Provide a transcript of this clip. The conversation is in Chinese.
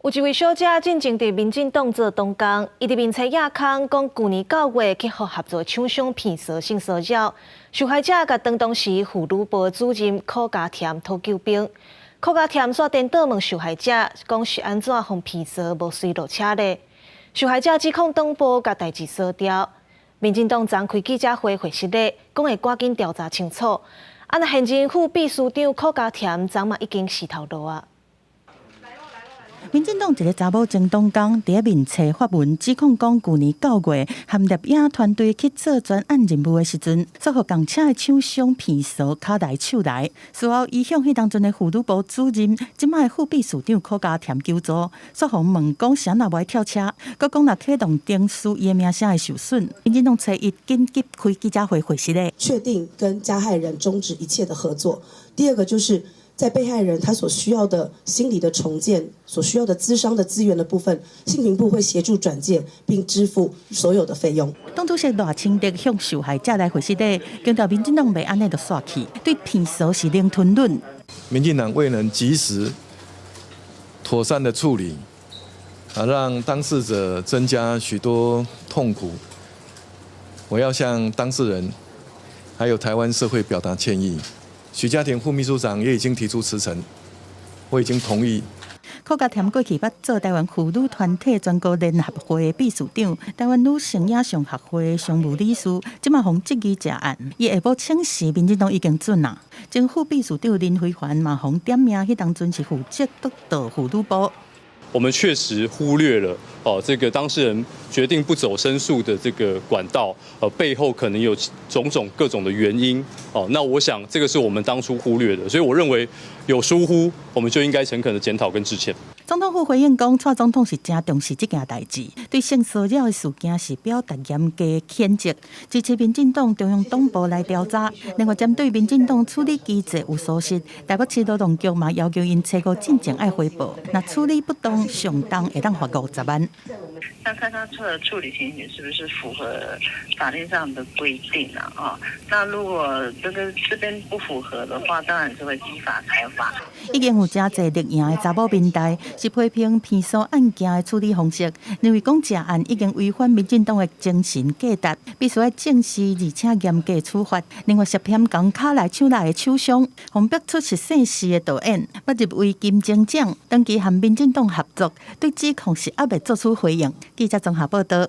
有一位小姐进前伫民进党做党工，伊伫面册亚康讲，去年9月去互合作厂商骗赊性骚扰，受害者甲当时妇女部主任柯家添讨救兵。柯家添煞颠倒问受害者，讲是安怎互骗赊无随落车咧。受害者指控党部甲代志扫掉。民进党昨开记者会回释咧，讲会赶紧调查清楚。那现任副秘书长柯家添昨嘛已经洗头路啊。民进党一个查某前党工伫面册发文指控讲，去年9月含摄影团队去做专案任务的时阵，所互共车的厂商骗赊脚来手来。事后，伊向迄当阵的妇女部主任，即卖副秘书长柯家添求助，所互问讲谁若无跳车，佮讲若启动电视，伊的名声会受损。民进党找伊紧急开记者会回释咧，确定跟加害人终止一切的合作。第二个就是。在被害人他所需要的心理的重建、所需要的咨商的资源的部分，性平部会协助转介并支付所有的费用。党主席赖清德向受害者来回释咧，强调民进党袂安尼就煞去，对骗赊是零吞论。民进党未能及时、妥善的处理，让当事者增加许多痛苦。我要向当事人还有台湾社会表达歉意。许家田副秘书长也已经提出辞呈，我已经同意。柯家添过去捌做台湾妇女团体全国联合会的秘书长，台湾女性影像学会常务理事，即马逢质疑食案，伊下晡请示民进党已经准啊。前副秘书长林辉环嘛逢点名，迄当阵是负责督导妇女部。我们确实忽略了这个当事人决定不走申诉的这个管道，背后可能有种种各种的原因。那我想这个是我们当初忽略的，所以我认为有疏忽，我们就应该诚恳的检讨跟致歉。总统府回应讲，蔡总统是真重视这件代志，对性骚扰的事件是表达严格谴责，支持民进党中央党部来调查。另外，针对民进党处理机制有疏失，台北市劳动局嘛要求因查扣进前爱回报，那处理不当，上当会当罚50万。那看他的处理情形是不是符合法律上的规定啊？那如果这边不符合的话，当然就会依法裁罚。已经有真侪立营的查某民代是批评骗赊案件的处理方式，认为讲这案已经违反民进党的精神价值，必须要正视而且严格处罚。另外，涉嫌讲卡来手来的厂商，红标出实姓氏的导演，要入围金钟奖，长期和民进党合作，对指控是还未作出回应。记者综合报道。